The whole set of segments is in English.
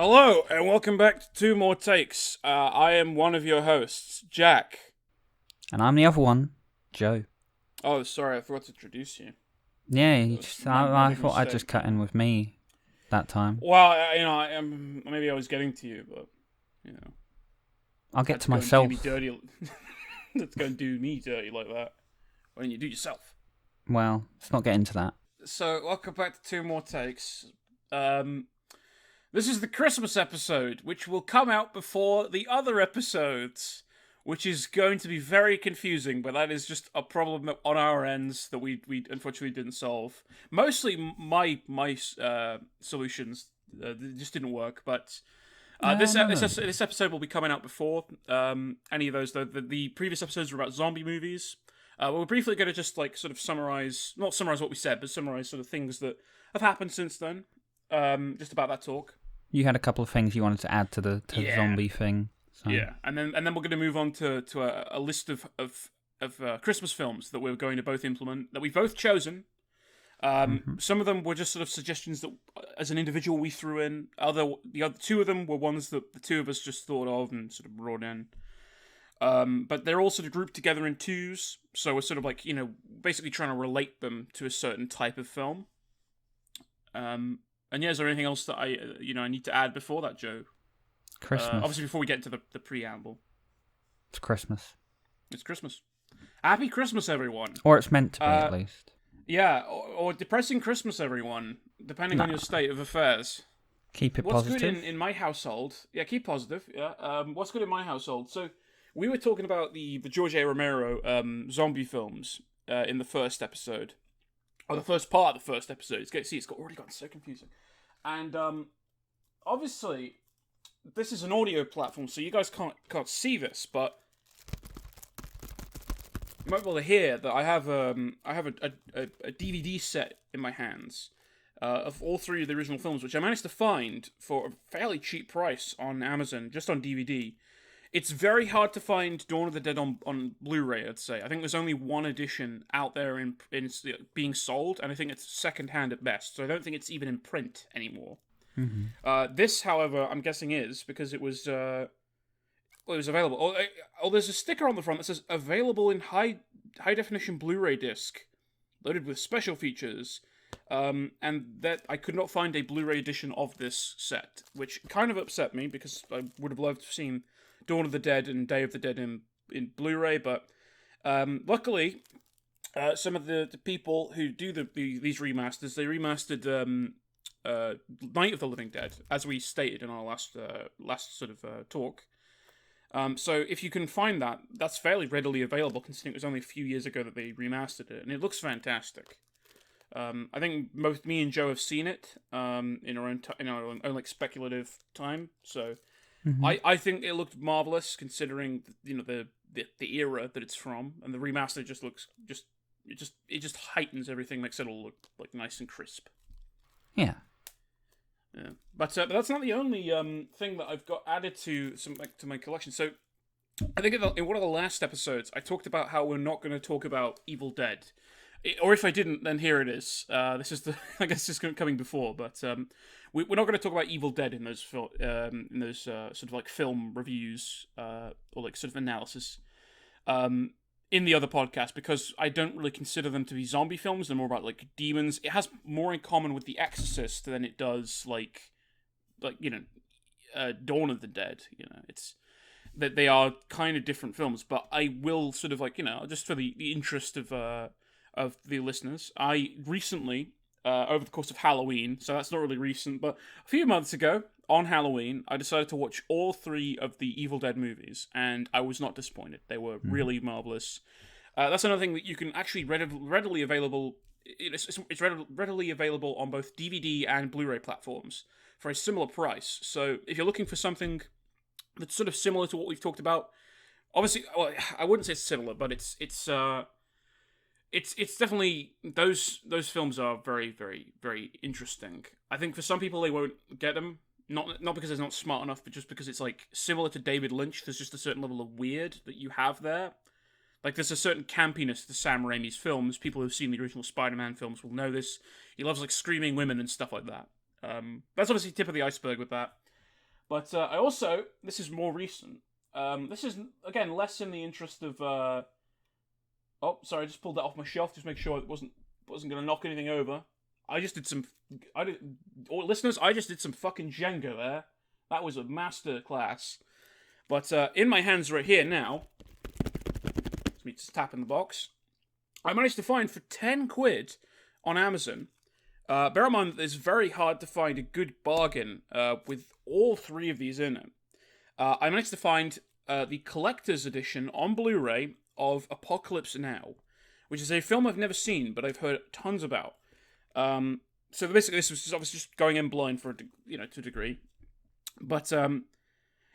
Hello, and welcome back to 2MoreTakes. I am one of your hosts, Jack. And I'm the other one, Joe. Oh, sorry, I forgot to introduce you. Yeah, I big thought I'd mistake. just cut in with me that time. Well, maybe I was getting to you, but, I'll get that's to going myself. to do me dirty. That's going to do me dirty like that. Why don't you do yourself? Well, let's not get into that. So, welcome back to 2MoreTakes. This is the Christmas episode, which will come out before the other episodes, which is going to be very confusing, but that is just a problem on our ends that we unfortunately didn't solve. Mostly my solutions just didn't work, but this episode will be coming out before any of those. The previous episodes were about zombie movies. We're briefly going to just sort of not summarize what we said, but summarize sort of things that have happened since then. Just about that talk. You had a couple of things you wanted to add to the zombie thing. So. Yeah, and then we're going to move on to a list of Christmas films that we're going to both implement, that we've both chosen. Some of them were just sort of suggestions that, as an individual, we threw in. The other two of them were ones that the two of us just thought of and sort of brought in. But they're all sort of grouped together in twos, so we're sort of basically trying to relate them to a certain type of film. And yeah, is there anything else that I need to add before that, Joe? Christmas. Obviously, before we get to the preamble. It's Christmas. It's Christmas. Happy Christmas, everyone. Or it's meant to be, at least. Yeah, or depressing Christmas, everyone, depending on your state of affairs. Keep it What's positive. good in my household? Yeah, keep positive. Yeah. What's good in my household? So we were talking about the George A. Romero zombie films in the first episode. Or the first part of the first episode. It's already gotten so confusing. And obviously, this is an audio platform, so you guys can't see this, but you might be able to hear that I have a DVD set in my hands of all three of the original films, which I managed to find for a fairly cheap price on Amazon, just on DVD. It's very hard to find Dawn of the Dead on Blu-ray, I'd say. I think there's only one edition out there in being sold, and I think it's second-hand at best, so I don't think it's even in print anymore. Mm-hmm. This, however, I'm guessing is, because it was available. Oh, there's a sticker on the front that says, available in high-definition Blu-ray disc, loaded with special features, and that I could not find a Blu-ray edition of this set, which kind of upset me, because I would have loved to have seen Dawn of the Dead and Day of the Dead in Blu-ray, but luckily, some of the people who do these remasters, they remastered Night of the Living Dead, as we stated in our last sort of talk. So if you can find that, that's fairly readily available, considering it was only a few years ago that they remastered it, and it looks fantastic. I think both me and Joe have seen it in our own like speculative time, so. Mm-hmm. I think it looked marvelous considering the era that it's from, and the remaster just heightens everything, makes it all look like nice and crisp. Yeah. But that's not the only thing that I've got added to my collection. So I think in one of the last episodes I talked about how we're not going to talk about Evil Dead. Or if I didn't, then here it is. This is I guess this is coming before, but we're not going to talk about Evil Dead in those sort of like film reviews or like sort of analysis in the other podcast, because I don't really consider them to be zombie films. They're more about like demons. It has more in common with The Exorcist than it does like Dawn of the Dead. It's that they are kind of different films, but I will sort of just for the interest of the listeners, I recently, over the course of Halloween, so that's not really recent, but a few months ago, on Halloween, I decided to watch all three of the Evil Dead movies, and I was not disappointed. They were really marvelous. That's another thing that you can actually readily available. It's readily available on both DVD and Blu-ray platforms for a similar price. So if you're looking for something that's sort of similar to what we've talked about, obviously, well, I wouldn't say it's similar, but it's definitely those films are very, very, very interesting. I think for some people they won't get them, not because they're not smart enough, but just because it's like similar to David Lynch. There's just a certain level of weird that you have there. Like there's a certain campiness to Sam Raimi's films. People who've seen the original Spider-Man films will know this. He loves like screaming women and stuff like that. That's obviously tip of the iceberg with that. But I also, this is more recent. This is, again, less in the interest of... Oh, sorry, I just pulled that off my shelf, just make sure it wasn't going to knock anything over. I just did some... listeners, I just did some fucking Jenga there. That was a master class. But in my hands right here now, let me just tap in the box, I managed to find for 10 quid on Amazon. Bear in mind that it's very hard to find a good bargain with all three of these in it. I managed to find the collector's edition on Blu-ray of Apocalypse Now, which is a film I've never seen, but I've heard tons about. So basically, this was obviously just going in blind to a degree. But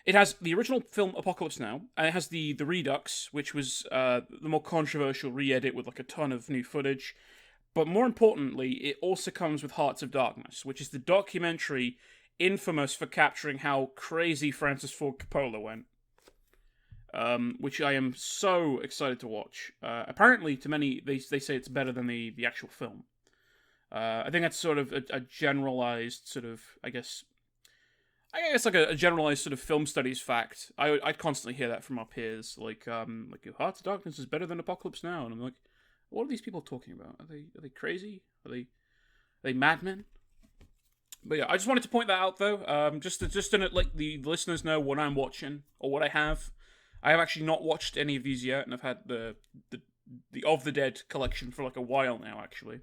it has the original film Apocalypse Now, and it has the Redux, which was the more controversial re-edit with like a ton of new footage. But more importantly, it also comes with Hearts of Darkness, which is the documentary infamous for capturing how crazy Francis Ford Coppola went. Which I am so excited to watch. Apparently, to many, they say it's better than the actual film. I think that's sort of a generalized sort of, I guess like a generalized sort of film studies fact. I constantly hear that from our peers, like Hearts of Darkness is better than Apocalypse Now, and I'm like, what are these people talking about? Are they crazy? Are they madmen? But yeah, I just wanted to point that out though, just to let the listeners know what I'm watching or what I have. I have actually not watched any of these yet, and I've had the Of the Dead collection for like a while now, actually.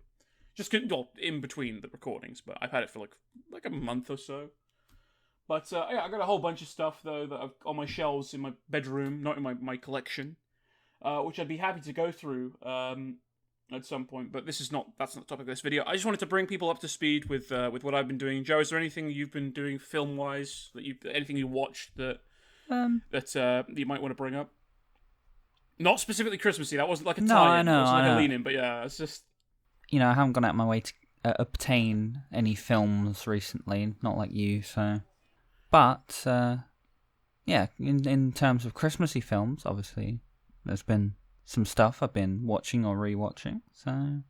Just in between the recordings, but I've had it for like a month or so. But yeah, I got a whole bunch of stuff though that I've on my shelves in my bedroom, not in my collection, which I'd be happy to go through at some point. But that's not the topic of this video. I just wanted to bring people up to speed with what I've been doing. Joe, is there anything you've been doing film wise anything you watched that you might want to bring up? Not specifically Christmassy. That wasn't like a tie-in. No, I know. It wasn't I like know. a lean-in, but yeah, it's just... I haven't gone out my way to obtain any films recently, not like you, so... But, yeah, in terms of Christmassy films, obviously, there's been some stuff I've been watching or rewatching, so...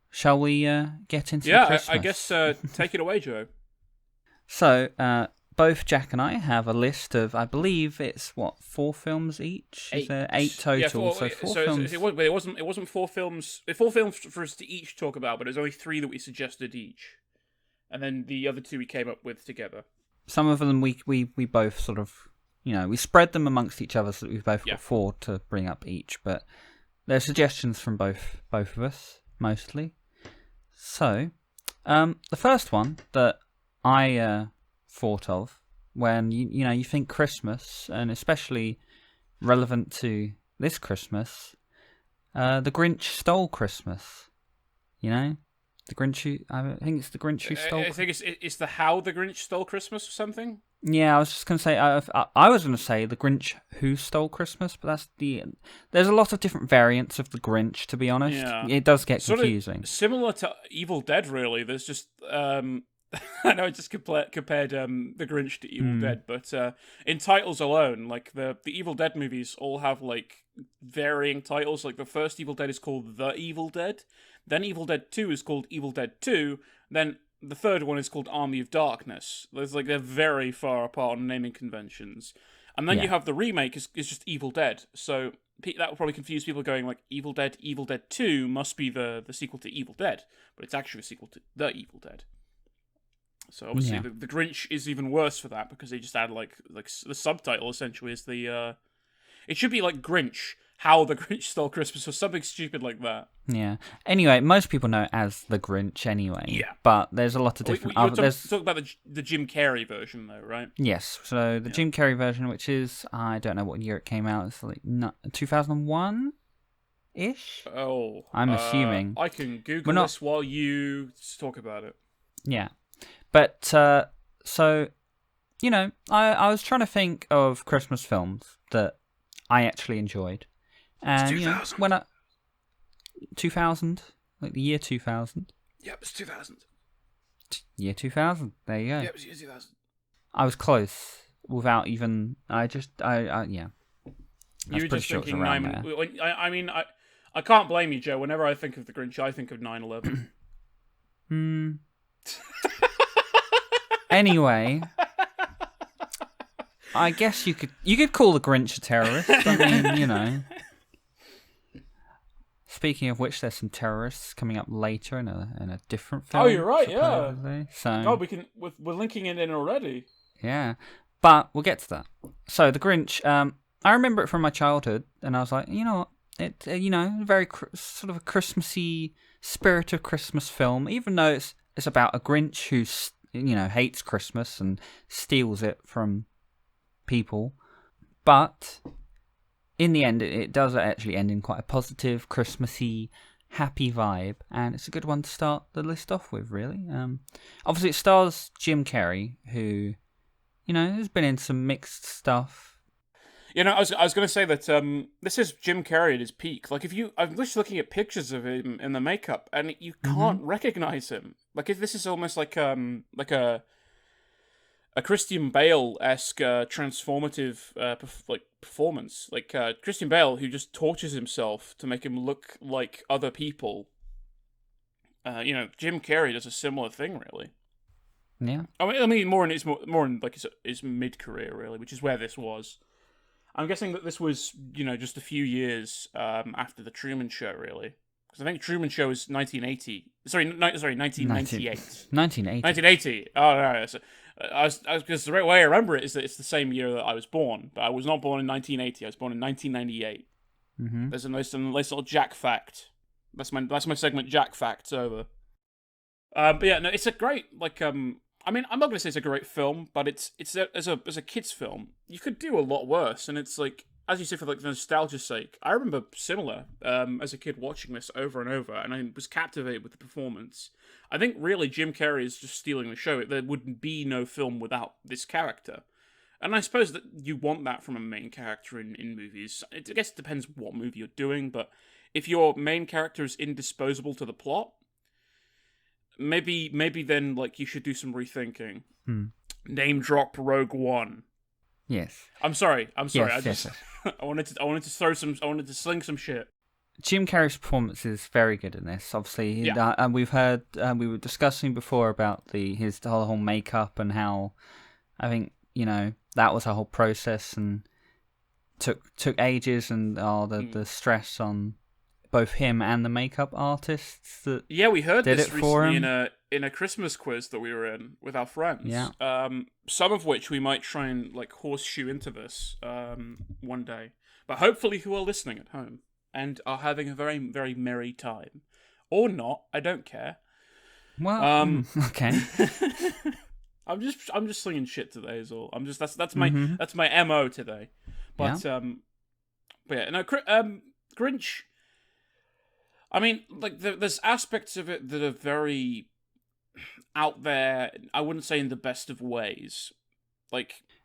Shall we get into the Christmas? I guess take it away, Joe. So, both Jack and I have a list of, I believe it's 4 films each. 8. Is there 8 total? Yeah, four films. It wasn't 4 films. 4 films for us to each talk about, but there's only 3 that we suggested each, and then the other 2 we came up with together. Some of them we both sort of, we spread them amongst each other so that we've both got 4 to bring up each. But they're suggestions from both of us mostly. So, the first one that I thought of when you think Christmas, and especially relevant to this Christmas, the Grinch Stole Christmas. The Grinch. I think it's the Grinch who stole. I think it's the How the Grinch Stole Christmas or something. Yeah, I was just gonna say. I was gonna say the Grinch Who Stole Christmas, but that's There's a lot of different variants of the Grinch. To be honest, it does get confusing. Similar to Evil Dead, really. There's just I know I just compared the Grinch to Evil Dead, but in titles alone, like the Evil Dead movies all have like varying titles. Like the first Evil Dead is called The Evil Dead, then Evil Dead 2 is called Evil Dead 2, then the third one is called Army of Darkness. They're very far apart on naming conventions. And then you have the remake is just Evil Dead. So that will probably confuse people going like Evil Dead 2 must be the sequel to Evil Dead, but it's actually a sequel to The Evil Dead. So obviously the Grinch is even worse for that because they just add like the subtitle essentially is the it should be like Grinch, How the Grinch Stole Christmas or something stupid like that. Yeah. Anyway, most people know it as the Grinch anyway. Yeah. But there's a lot of different. You're talking about the Jim Carrey version though, right? Yes. So the Jim Carrey version, which is I don't know what year it came out. It's like 2001 ish. Oh. I'm assuming. I can Google this while you talk about it. Yeah. But, so, I was trying to think of Christmas films that I actually enjoyed. And, 2000. 2000, like the year 2000. Yep, it's 2000. Year 2000, there you go. Yep, it's year 2000. I was close without even, yeah. You were just thinking 9... I can't blame you, Joe. Whenever I think of the Grinch, I think of 9/11. Anyway, I guess you could call the Grinch a terrorist. I mean, you know. Speaking of which, there's some terrorists coming up later in a different film. Oh, you're right. Supposedly. Yeah. So we're linking it in already. yeah, but we'll get to that. So the Grinch. I remember it from my childhood, and I was like, you know what? It very sort of a Christmassy spirit of Christmas film, even though it's about a Grinch who hates Christmas and steals it from people, but in the end it does actually end in quite a positive, Christmassy, happy vibe, and it's a good one to start the list off with, really. Obviously it stars Jim Carrey, who has been in some mixed stuff. I was going to say that this is Jim Carrey at his peak. Like, I'm just looking at pictures of him in the makeup, and you can't recognize him. Like, this is almost like a Christian Bale-esque transformative performance. Like Christian Bale, who just tortures himself to make him look like other people. Jim Carrey does a similar thing, really. Yeah. I mean, more in his mid-career, really, which is where this was. I'm guessing that this was, just a few years after the Truman Show, really, because I think Truman Show was 1980. Sorry, 1998. 1980. 1980. Oh no, so, because the right way I remember it is that it's the same year that I was born, but I was not born in 1980. I was born in 1998. Mm-hmm. There's a nice little Jack fact. That's my segment. Jack facts over. But yeah, no, it's a great I mean, I'm not going to say it's a great film, but it's as a kid's film, you could do a lot worse. And it's like, as you say, for like the nostalgia's sake, I remember similar as a kid watching this over and over, and I was captivated with the performance. I think really Jim Carrey is just stealing the show. There would be no film without this character. And I suppose that you want that from a main character in movies. I guess it depends what movie you're doing, but if your main character is indisposable to the plot, maybe then you should do some rethinking. Name drop Rogue One. Yes. I'm sorry. Yes. I wanted to sling some shit. Jim Carrey's performance is very good in this. Obviously, and we've heard we were discussing before about his whole makeup and how I think that was a whole process and took ages, and the stress on both him and the makeup artists that we heard did this it for recently him. in a Christmas quiz that we were in with our friends. Yeah. Some of which we might try and horseshoe into this one day, but hopefully who are listening at home and are having a very, very merry time, or not. I don't care. Well, okay. I'm just slinging shit today is all. That's my MO today. But Grinch. I mean, there's aspects of it that are very out there. I wouldn't say in the best of ways.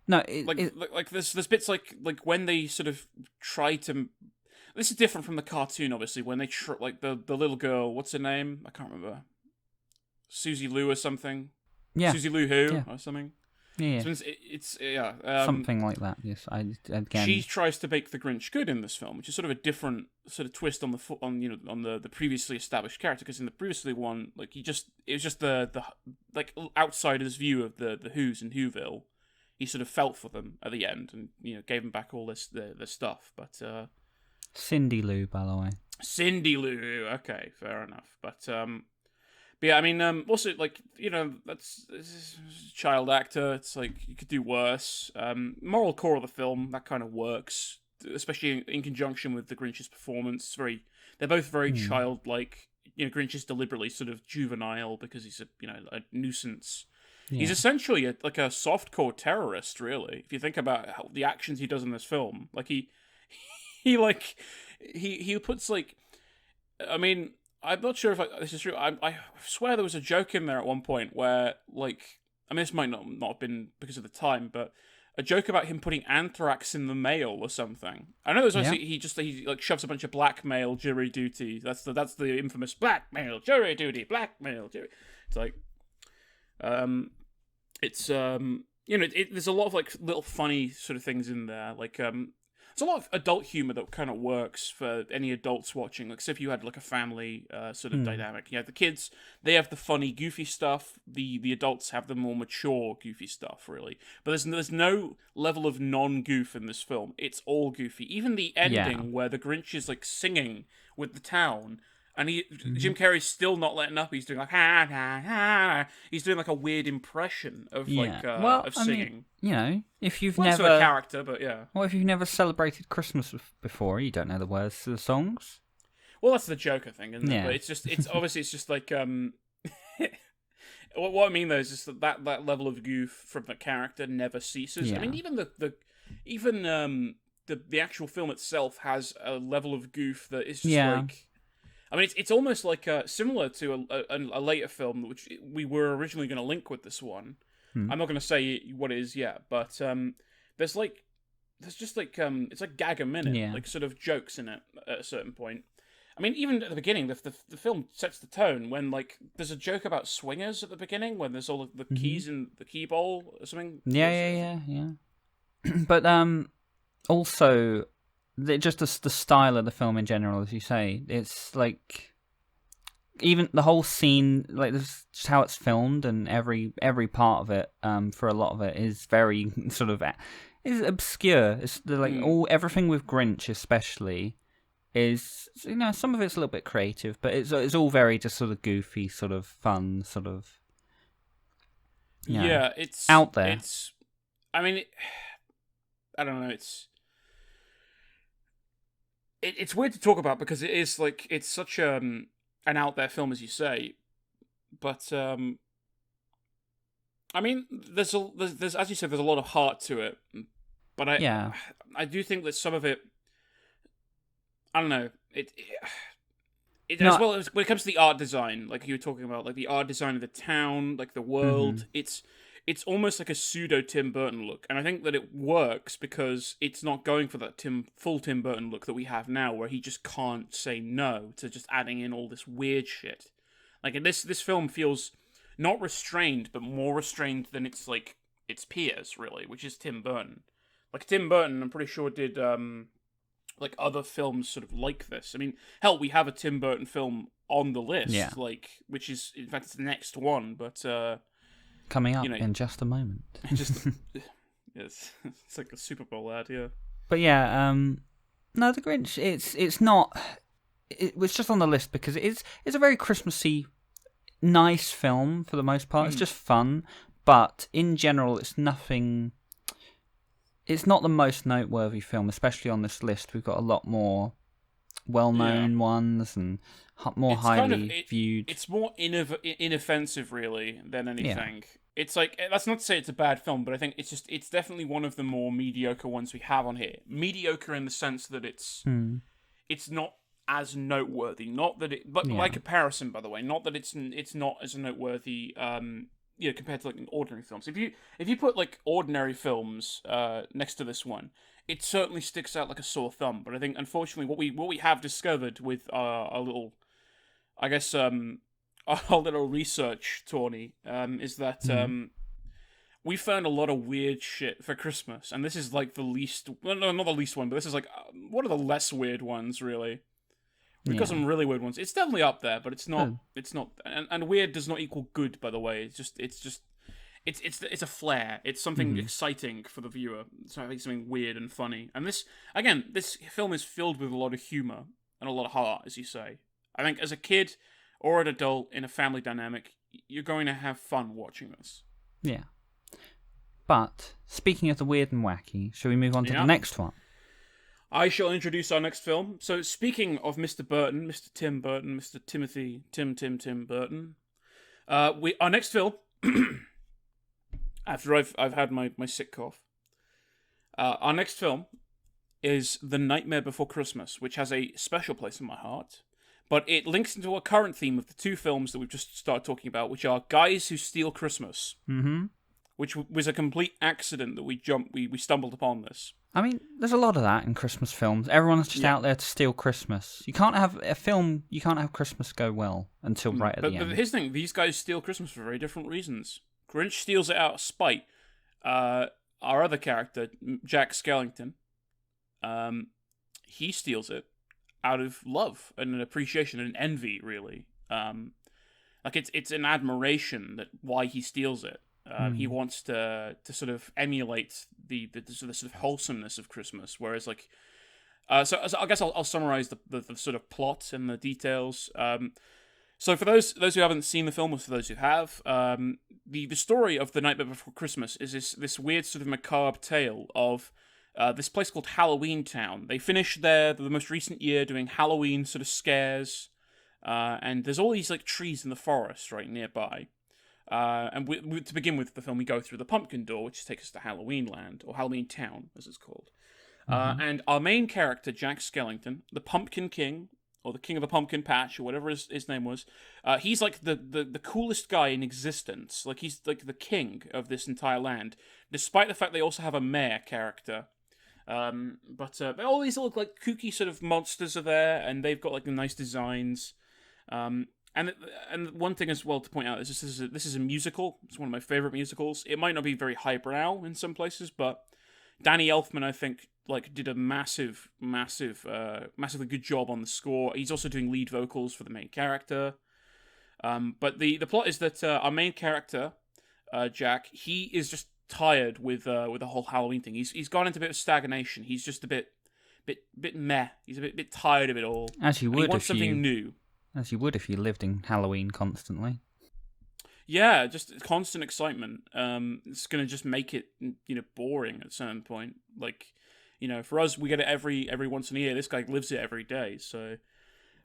There's bits like when they sort of try to. This is different from the cartoon, obviously. When they the little girl, what's her name? I can't remember. Susie Lou or something. Yeah. Susie Lou who or something. Yeah. It's something like that. Yes, she tries to make the Grinch good in this film, which is sort of a different sort of twist on the previously established character. Because in the previously one, it was just the outsider's view of the Who's in Whoville. He sort of felt for them at the end, and gave them back all their stuff. But Cindy Lou, by the way. Cindy Lou. Okay, fair enough. But yeah, I mean, also, that's a child actor. It's you could do worse. Moral core of the film, that kind of works, especially in conjunction with the Grinch's performance. They're both very childlike. Grinch is deliberately sort of juvenile because he's a nuisance. Yeah. He's essentially a softcore terrorist, really. If you think about the actions he does in this film, he puts I mean. I'm not sure if this is true. I swear there was a joke in there at one point where, I mean, this might not have been because of the time, but a joke about him putting anthrax in the mail or something. I know there's actually he shoves a bunch of blackmail jury duty. That's the infamous blackmail jury duty, blackmail jury. It's there's a lot of little funny sort of things in there. it's a lot of adult humor that kind of works for any adults watching. Like, say if you had like a family sort of dynamic, you have the kids, they have the funny, goofy stuff. The adults have the more mature, goofy stuff, really. But there's no level of non-goof in this film. It's all goofy. Even the ending where the Grinch is like singing with the town. And Jim Carrey's still not letting up. He's doing like ha ha ha. He's doing like a weird impression of of singing. I mean, if you've never never a character, but yeah. Well, if you've never celebrated Christmas before, you don't know the words to the songs. Well, that's the Joker thing, isn't it? But it's obviously it's just like what I mean though is just that level of goof from the character never ceases. Yeah. I mean, even the actual film itself has a level of goof that is just like. I mean, it's almost like similar to a later film, which we were originally going to link with this one. I'm not going to say what it is yet, but there's just like it's like gag a minute, like sort of jokes in it at a certain point. I mean, even at the beginning, the film sets the tone when like there's a joke about swingers at the beginning when there's all the keys in the key bowl or something. Yeah. But also. Just the style of the film in general, as you say, it's like even the whole scene, like just how it's filmed and every part of it, for a lot of it is very sort of is obscure. It's like everything with Grinch, especially, is some of it's a little bit creative, but it's all very just sort of goofy, sort of fun, sort of it's out there. I mean, I don't know. It's weird to talk about because it is like it's such an out there film, as you say, but I mean, there's as you said, there's a lot of heart to it, but I do think that some of it, I don't know, as well as when it comes to the art design, like you were talking about, like the art design of the town, like the world, it's almost like a pseudo Tim Burton look, and I think that it works because it's not going for that full Tim Burton look that we have now, where he just can't say no to just adding in all this weird shit. Like this film feels not restrained, but more restrained than its peers, really, which is Tim Burton. Like Tim Burton, I'm pretty sure did like other films sort of like this. I mean, hell, we have a Tim Burton film on the list, which is in fact it's the next one, but. Coming up in just a moment. It's like a Super Bowl ad, yeah. But yeah, no, The Grinch. It's not. It was just on the list because it's a very Christmassy, nice film for the most part. It's just fun, but in general, it's nothing. It's not the most noteworthy film, especially on this list. We've got a lot more well-known ones and more highly viewed. It's more inoffensive, really, than anything. It's like, that's not to say it's a bad film, but I think it's definitely one of the more mediocre ones we have on here. Mediocre in the sense that it's not as noteworthy. Not that it, but by comparison, by the way, not that it's not as noteworthy. Compared to like ordinary films. If you put like ordinary films next to this one, it certainly sticks out like a sore thumb. But I think, unfortunately, what we have discovered with our little, I guess, our little research, Tawny, is that we found a lot of weird shit for Christmas, and this is like the least. Well, no, not the least one, but this is like one of the less weird ones, really. We've got some really weird ones. It's definitely up there, but it's not. It's not. And weird does not equal good, by the way. It's a flair. It's something exciting for the viewer. Something weird and funny. And this film is filled with a lot of humor and a lot of heart, as you say. I think as a kid or an adult in a family dynamic, you're going to have fun watching this. Yeah. But speaking of the weird and wacky, shall we move on to the next one? I shall introduce our next film. So, speaking of Mr. Burton, Mr. Tim Burton, Mr. Timothy Tim Burton, our next film. After I've had my sick cough, our next film is The Nightmare Before Christmas, which has a special place in my heart. But it links into a current theme of the two films that we've just started talking about, which are Guys Who Steal Christmas, which was a complete accident that we stumbled upon this. I mean, there's a lot of that in Christmas films. Everyone's just out there to steal Christmas. You can't have Christmas go well until right at the end. But here's the thing, these guys steal Christmas for very different reasons. Grinch steals it out of spite. Our other character, Jack Skellington, he steals it out of love and an appreciation and an envy, really. Like it's an admiration that why he steals it. He wants to sort of emulate the sort of wholesomeness of Christmas, whereas like, so I guess I'll summarize the sort of plot and the details. So for those who haven't seen the film, or for those who have, the story of The Nightmare Before Christmas is this weird sort of macabre tale of this place called Halloween Town. They finished the most recent year doing Halloween sort of scares, and there's all these like trees in the forest right nearby. And to begin with the film, we go through the pumpkin door, which takes us to Halloween Land, or Halloween Town, as it's called. And our main character, Jack Skellington, the Pumpkin King, or the King of the Pumpkin Patch, or whatever his name was, he's like the coolest guy in existence. Like, he's like the king of this entire land, despite the fact they also have a mayor character. But all these little like kooky sort of monsters are there, and they've got like nice designs. And one thing as well to point out is this is a musical. It's one of my favorite musicals. It might not be very highbrow in some places, but Danny Elfman, I think, like did a massively good job on the score. He's also doing lead vocals for the main character. But the plot is that our main character, Jack, he is just tired with the whole Halloween thing. He's gone into a bit of stagnation. He's just a bit meh. He's a bit tired of it all. As you would, he wants something new. As you would if you lived in Halloween constantly. Yeah, just constant excitement. It's gonna just make it, boring at a certain point. Like, for us, we get it every once in a year. This guy lives it every day. So,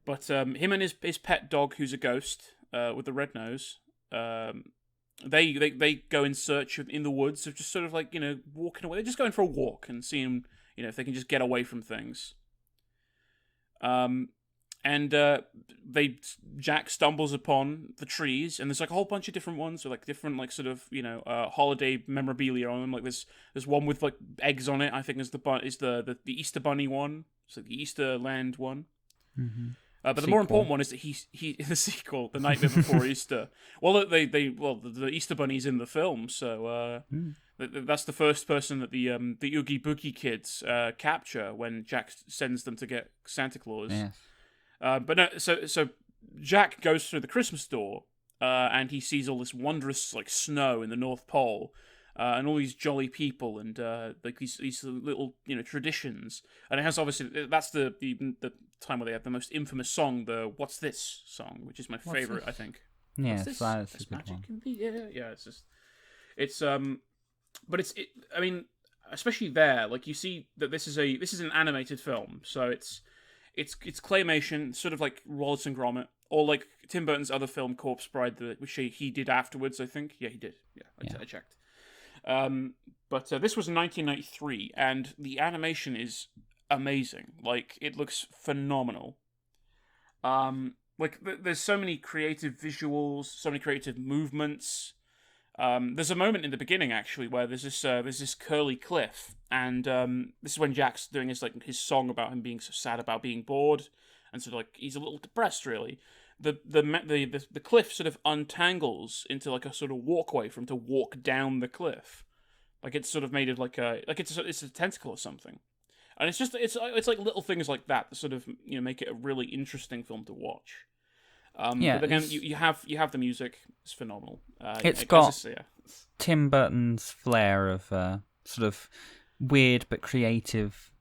but him and his pet dog, who's a ghost, with the red nose, they go in search in the woods of just sort of like walking away. They're just going for a walk and seeing if they can just get away from things. And Jack stumbles upon the trees, and there's like a whole bunch of different ones with like different like sort of holiday memorabilia on them. Like there's one with like eggs on it. I think is the Easter Bunny one. It's like the Easter Land one. Mm-hmm. But the more important one is that he the sequel, The Nightmare Before Easter. Well, the Easter Bunny's in the film, so that's the first person that the Oogie Boogie kids capture when Jack sends them to get Santa Claus. Yeah. But no, so Jack goes through the Christmas door, and he sees all this wondrous like snow in the North Pole, and all these jolly people, and like these little traditions. And it has obviously that's the time where they have the most infamous song, the "What's This" song, which is my favorite, I think. Yeah, that's a good magic one. in the air. Yeah, but I mean, especially there, like you see that this is an animated film, so it's claymation, sort of like Wallace and Gromit, or like Tim Burton's other film, Corpse Bride, which he did afterwards, I think. Yeah, he did. Yeah, I checked. But this was in 1993, and the animation is amazing. Like, it looks phenomenal. Like, there's so many creative visuals, so many creative movements. There's a moment in the beginning, actually, where there's this curly cliff, and this is when Jack's doing his song about him being so sad about being bored, and sort of like he's a little depressed, really. The cliff sort of untangles into like a sort of walkway for him to walk down the cliff, like it's sort of made of it's a tentacle or something, and it's like little things like that sort of make it a really interesting film to watch. But again, you have the music. It's phenomenal. It's got Tim Burton's flair of sort of weird but creative,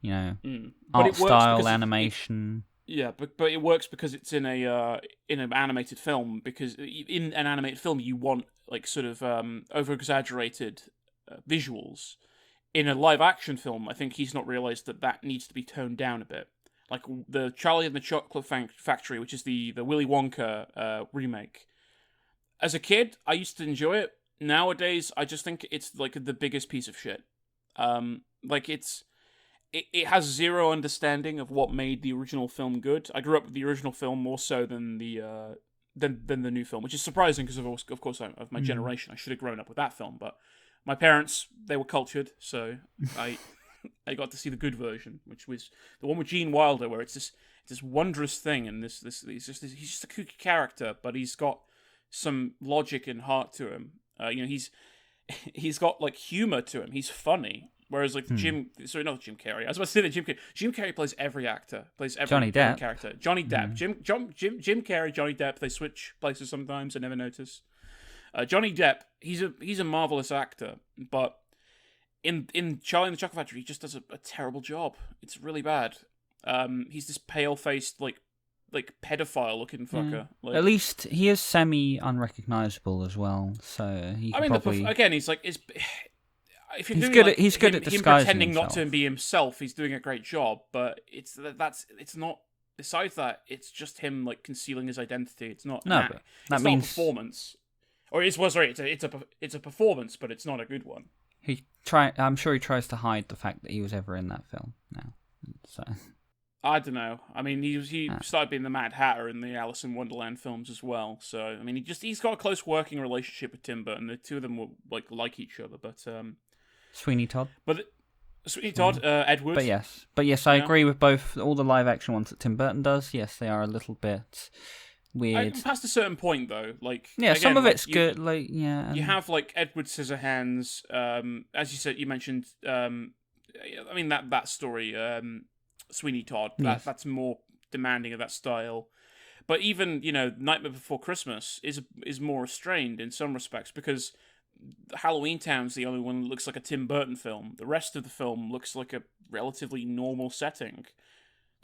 art style animation. Yeah, but it works because it's in an animated film. Because in an animated film, you want like sort of over exaggerated visuals. In a live action film, I think he's not realized that needs to be toned down a bit. Like the Charlie and the Chocolate Factory, which is the Willy Wonka remake. As a kid, I used to enjoy it. Nowadays, I just think it's like the biggest piece of shit. Like it has zero understanding of what made the original film good. I grew up with the original film more so than the new film, which is surprising because of course of my generation. I should have grown up with that film, but my parents, they were cultured, so I got to see the good version, which was the one with Gene Wilder, where it's this wondrous thing, and he's just a kooky character, but he's got some logic and heart to him. He's got like humor to him. He's funny. Whereas like not Jim Carrey. I was about to say that Jim Carrey plays every actor, plays every Johnny Depp. character. Johnny Depp, Jim Carrey, Johnny Depp. They switch places sometimes. I never notice. Johnny Depp, he's a marvelous actor, but in Charlie and the Chocolate Factory, he just does a terrible job. It's really bad. He's this pale-faced like pedophile-looking fucker. Like, at least he is semi-unrecognizable as well, so he can probably... again, he's like... If you're he's doing, good like, at disguising him pretending himself. not to be himself, he's doing a great job, but it's not... Besides that, it's just him like concealing his identity. It's not... But that not means... a performance. Or it's a performance, but it's not a good one. I'm sure he tries to hide the fact that he was ever in that film now. So... I don't know. I mean, he started being the Mad Hatter in the Alice in Wonderland films as well. So, I mean, he's got a close working relationship with Tim Burton. The two of them will like each other, but Sweeney Todd. But Sweeney Todd, Edward. But yes, I agree with both. All the live action ones that Tim Burton does, yes, they are a little bit weird. Past a certain point, though, like again, some of it's good. You have like Edward Scissorhands. As you said, you mentioned. I mean that story. Sweeney Todd. That's more demanding of that style. But even, Nightmare Before Christmas is more restrained in some respects because Halloween Town's the only one that looks like a Tim Burton film. The rest of the film looks like a relatively normal setting.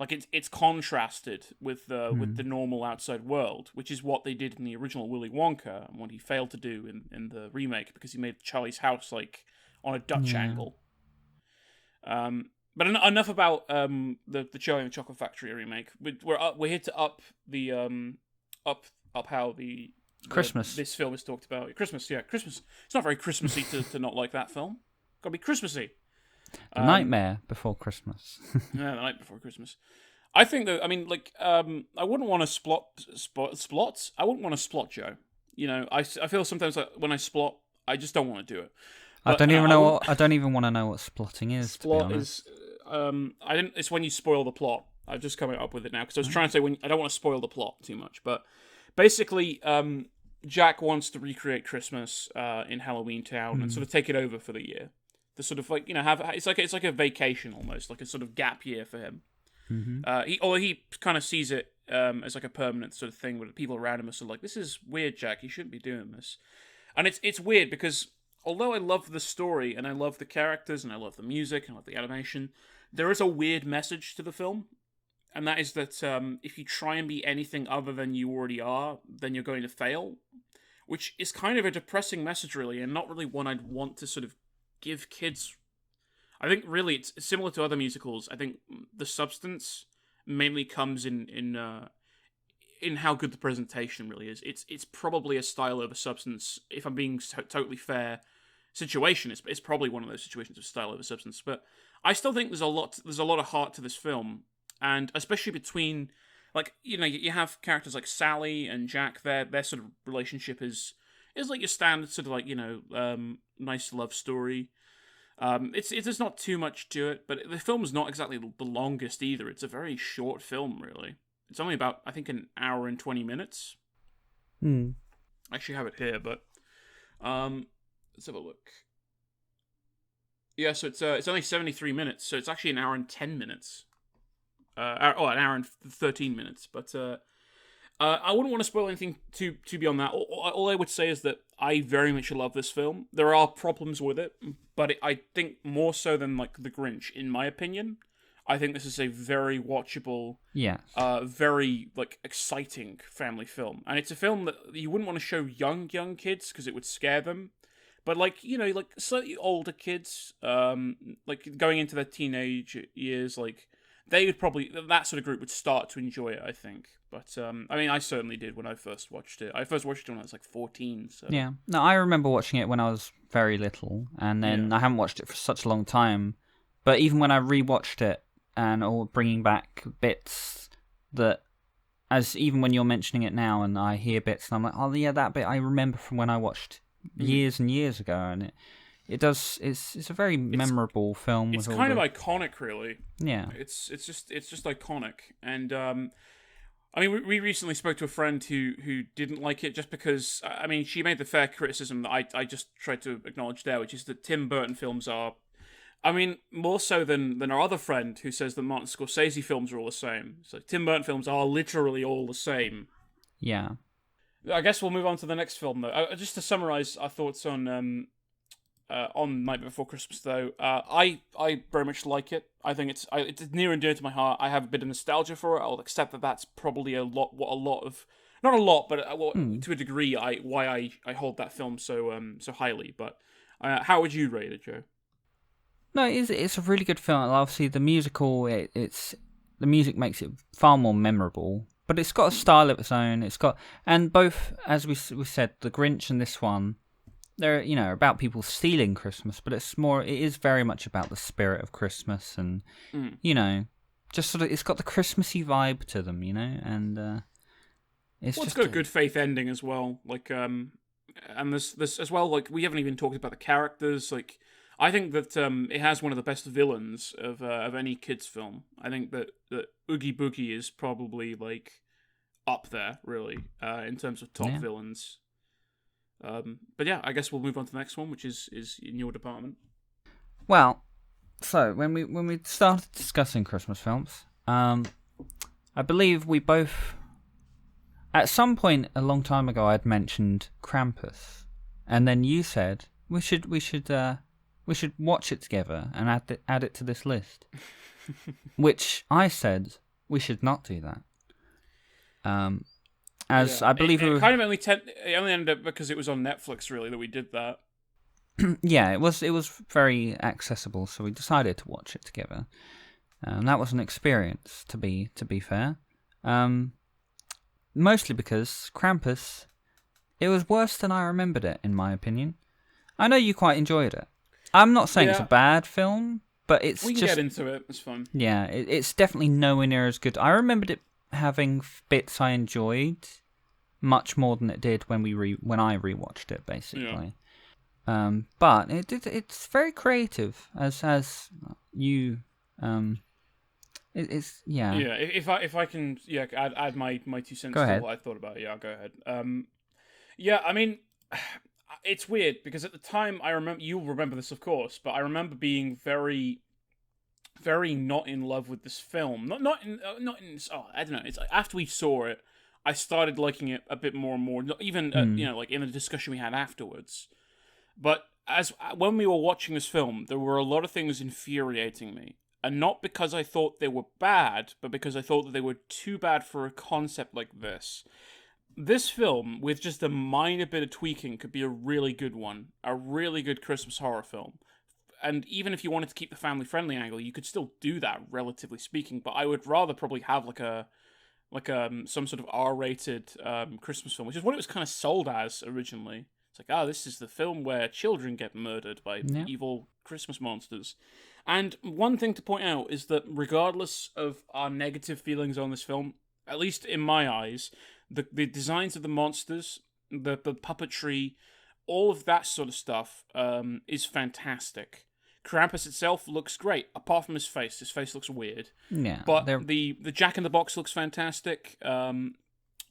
Like it's contrasted with the normal outside world, which is what they did in the original Willy Wonka and what he failed to do in the remake because he made Charlie's house like on a Dutch angle. But enough about the Charlie and the Chocolate Factory remake. We're here to up the up how Christmas. This film is talked about. Christmas. It's not very Christmassy to not like that film. Gotta be Christmassy. The Nightmare Before Christmas. Yeah, The Night Before Christmas. I think that I wouldn't want to splot. I wouldn't want to splot Joe. I feel sometimes like when I splot, I just don't want to do it. But, I don't even want to know what splotting is. Splot is. It's when you spoil the plot. I've just come up with it now because I was trying to say I don't want to spoil the plot too much, but basically, Jack wants to recreate Christmas in Halloween Town and sort of take it over for the year. To sort of like have it's like a vacation almost, like a sort of gap year for him. He kind of sees it as like a permanent sort of thing where the people around him are sort of like, this is weird, Jack. You shouldn't be doing this, and it's weird because although I love the story and I love the characters and I love the music and I love the animation, there is a weird message to the film, and that is that if you try and be anything other than you already are, then you're going to fail, which is kind of a depressing message, really, and not really one I'd want to sort of give kids. I think really it's similar to other musicals. I think the substance mainly comes in how good the presentation really is. It's probably a style over substance. If I'm being totally fair, situation it's probably one of those situations of style over substance. But I still think there's a lot of heart to this film, and especially between you have characters like Sally and Jack. Their sort of relationship is like your standard sort of like nice love story. There's not too much to it, but the film's not exactly the longest either. It's a very short film, really. It's only about, I think, an hour and 20 minutes. I actually have it here, but let's have a look. Yeah, so it's only 73 minutes, so it's actually an hour and 10 minutes. An hour and 13 minutes, but I wouldn't want to spoil anything too beyond that. All I would say is that I very much love this film. There are problems with it, but I think more so than like The Grinch, in my opinion. I think this is a very watchable, very like exciting family film, and it's a film that you wouldn't want to show young kids because it would scare them. But like slightly older kids, like going into their teenage years, like they would probably that sort of group would start to enjoy it, I think. But I mean, I certainly did when I first watched it. I first watched it when I was like 14. So. Yeah, no, I remember watching it when I was very little, and then I haven't watched it for such a long time. But even when I rewatched it and all bringing back bits that, even when you're mentioning it now, and I hear bits, and I'm like, oh yeah, that bit I remember from when I watched years and years ago, and it's a very memorable film. It's kind of iconic, really. Yeah, it's just iconic, and I mean, we recently spoke to a friend who didn't like it just because, I mean, she made the fair criticism that I just tried to acknowledge there, which is that Tim Burton films are I mean, more so than our other friend who says that Martin Scorsese films are all the same. So Tim Burton films are literally all the same. Yeah. I guess we'll move on to the next film, though. Just to summarize our thoughts on Night Before Christmas, though, I very much like it. I think it's near and dear to my heart. I have a bit of nostalgia for it. I'll accept that that's probably not a lot, but to a degree, why I hold that film so highly. But how would you rate it, Joe? No, it's a really good film. Obviously, the musical, the music makes it far more memorable. But it's got a style of its own. And both, as we said, the Grinch and this one, they're about people stealing Christmas, but it is very much about the spirit of Christmas, and just sort of, it's got the Christmassy vibe to them, and it's got a good faith ending as well. Like, and this as well. Like, we haven't even talked about the characters. Like, I think that it has one of the best villains of any kids film. I think that Oogie Boogie is probably like up there, really, in terms of top villains. But yeah, I guess we'll move on to the next one, which is in your department. Well, so when we started discussing Christmas films, I believe we both, at some point a long time ago, I'd mentioned Krampus, and then you said we should watch it together and add it to this list, which I said we should not do that. I believe it kind of only ended up because it was on Netflix, really, that we did that. Yeah, it was very accessible, so we decided to watch it together. That was an experience, to be fair. Mostly because Krampus, it was worse than I remembered it, in my opinion. I know you quite enjoyed it. I'm not saying it's a bad film, but we can get into it. It's fun. Yeah, it's definitely nowhere near as good. I remembered it having bits I enjoyed much more than it did when I rewatched it, basically. Yeah. But it's very creative, as you it's yeah. Yeah, if I can add my 2 cents to what I thought about it. Yeah, I'll go ahead. Yeah, I mean, it's weird because at the time you'll remember this, of course, but I remember being very, very not in love with this film. Not in I don't know. It's like after we saw it, I started liking it a bit more and more. Even like in the discussion we had afterwards. But when we were watching this film, there were a lot of things infuriating me, and not because I thought they were bad, but because I thought that they were too bad for a concept like this. This film, with just a minor bit of tweaking, could be a really good one. A really good Christmas horror film. And even if you wanted to keep the family-friendly angle, you could still do that, relatively speaking. But I would rather probably have some sort of R-rated Christmas film, which is what it was kind of sold as originally. It's like, this is the film where children get murdered by evil Christmas monsters. And one thing to point out is that regardless of our negative feelings on this film, at least in my eyes, the designs of the monsters, the puppetry, all of that sort of stuff is fantastic. Krampus itself looks great, apart from his face. His face looks weird. Yeah. But the Jack in the Box looks fantastic.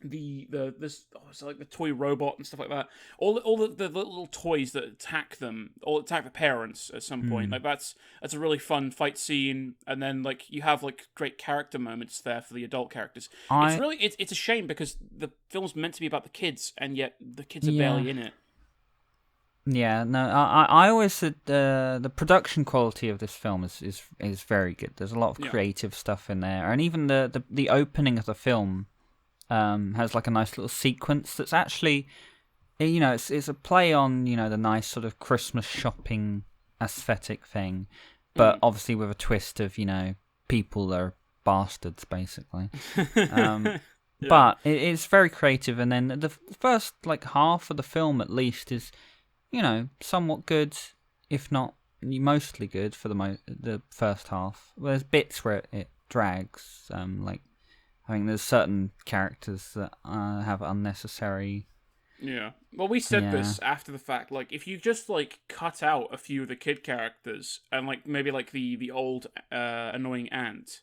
It's like the toy robot and stuff like that. All the little toys that attack them, or attack the parents at some point. Like that's a really fun fight scene, and then like you have like great character moments there for the adult characters. It's a shame because the film's meant to be about the kids, and yet the kids are barely in it. Yeah, no, I always said the production quality of this film is very good. There's a lot of creative stuff in there, and even the opening of the film has like a nice little sequence that's actually, it's a play on the nice sort of Christmas shopping aesthetic thing, but obviously with a twist of people are bastards basically. But it's very creative, and then the first like half of the film at least is somewhat good, if not mostly good for the first half. There's bits where it drags. Like I think there's certain characters that have unnecessary. Yeah. Well, we said this after the fact. Like, if you just like cut out a few of the kid characters and like maybe like the old annoying aunt,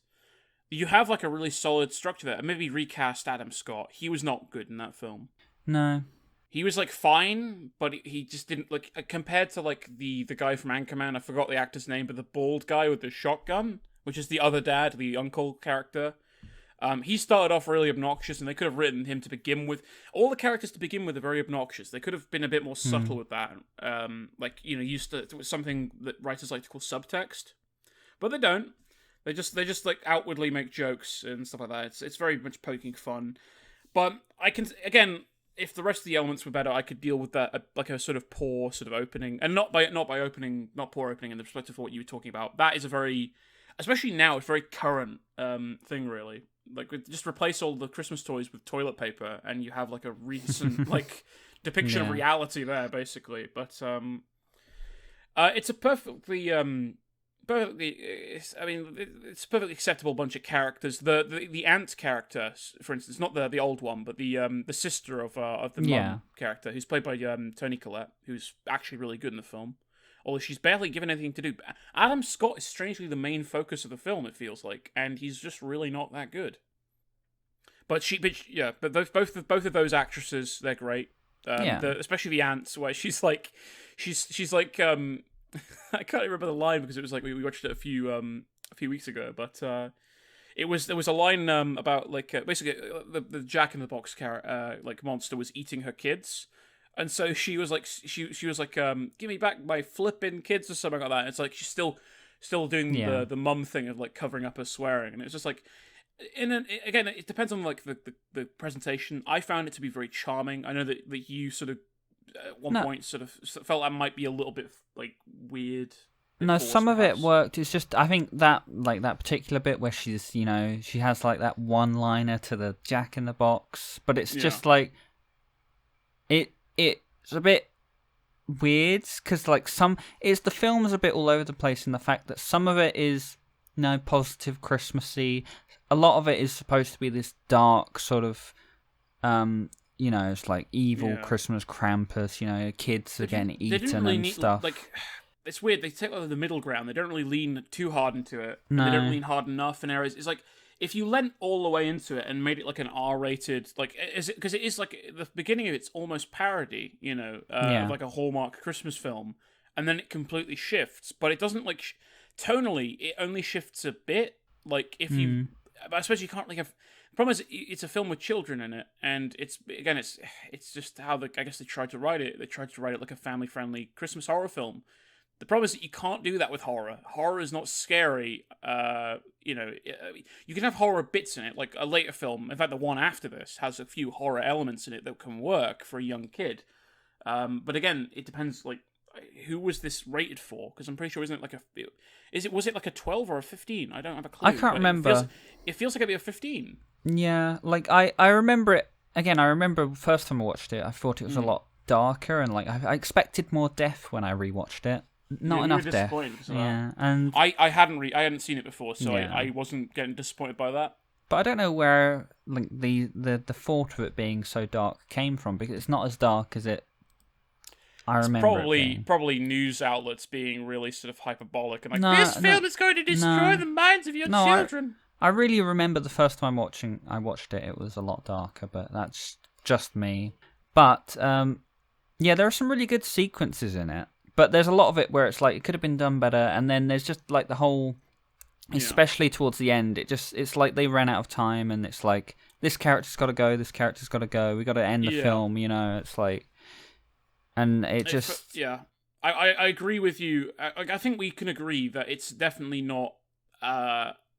you have like a really solid structure there. And maybe recast Adam Scott. He was not good in that film. No. he was like fine, but he just didn't like compared to like the guy from Anchorman. I forgot the actor's name, but the bald guy with the shotgun, which is the other dad, the uncle character. He started off really obnoxious, and they could have written him to begin with. All the characters to begin with are very obnoxious. They could have been a bit more subtle with that. Like, you know, used to it was something that writers like to call subtext, but they don't. They just like outwardly make jokes and stuff like that. It's very much poking fun. But I can again, if the rest of the elements were better, I could deal with that like a sort of poor sort of opening, and not poor opening in the perspective of what you were talking about. That is a very, especially now, it's a very current thing, really. Like, just replace all the Christmas toys with toilet paper, and you have like a recent like depiction of reality there, basically. But it's a perfectly it's a perfectly acceptable bunch of characters. The aunt character, for instance, not the old one, but the sister of the mum character, who's played by Toni Collette, who's actually really good in the film. Although she's barely given anything to do. Adam Scott is strangely the main focus of the film, it feels like, and he's just really not that good. But both of those actresses, they're great. Especially the aunt, where she's like, I can't remember the line because it was like we watched it a few weeks ago, but there was a line about like basically the Jack in the Box like monster was eating her kids. And so she was like, give me back my flippin' kids or something like that. And it's like she's still doing the mum thing of like covering up her swearing, and it's just like, again, it depends on like the presentation. I found it to be very charming. I know that you sort of at one point sort of felt that might be a little bit like weird. No, some of it worked. It's just I think that like that particular bit where she's she has like that one liner to the Jack in the Box, but it's just like it's a bit weird because like the film is a bit all over the place in the fact that some of it is positive Christmassy, a lot of it is supposed to be this dark sort of it's like evil Christmas Krampus, kids are getting eaten and stuff. Like, it's weird, they take like the middle ground. They don't really lean too hard into it. No. They don't lean hard enough in areas. It's like if you leant all the way into it and made it like an R-rated, like, because it is like the beginning of it's almost parody, of like a Hallmark Christmas film, and then it completely shifts, but it doesn't like tonally. It only shifts a bit. Like if you, I suppose you can't like have. The problem is it's a film with children in it, and it's just how I guess they tried to write it. They tried to write it like a family-friendly Christmas horror film. The problem is that you can't do that with horror. Horror is not scary. You can have horror bits in it, like a later film. In fact, the one after this has a few horror elements in it that can work for a young kid. But again, it depends. Like, who was this rated for? Because I'm pretty sure was it like a 12 or a 15? I don't have a clue. I can't remember. It feels like it'd be a 15. Yeah, like I remember it again. I remember the first time I watched it, I thought it was a lot darker, and like I expected more death when I rewatched it. Not enough death. Yeah, and I hadn't seen it before, so I wasn't getting disappointed by that. But I don't know where like the thought of it being so dark came from, because it's not as dark as it. I remember it's probably news outlets being really sort of hyperbolic and like this film is going to destroy the minds of your children. I really remember the first time I watched it. It was a lot darker, but that's just me. But there are some really good sequences in it. But there's a lot of it where it's like it could have been done better, and then there's just like the whole, especially towards the end, it's like they ran out of time, and it's like this character's got to go, we got to end the film, it's like, and it just I agree with you. I think we can agree that it's definitely not.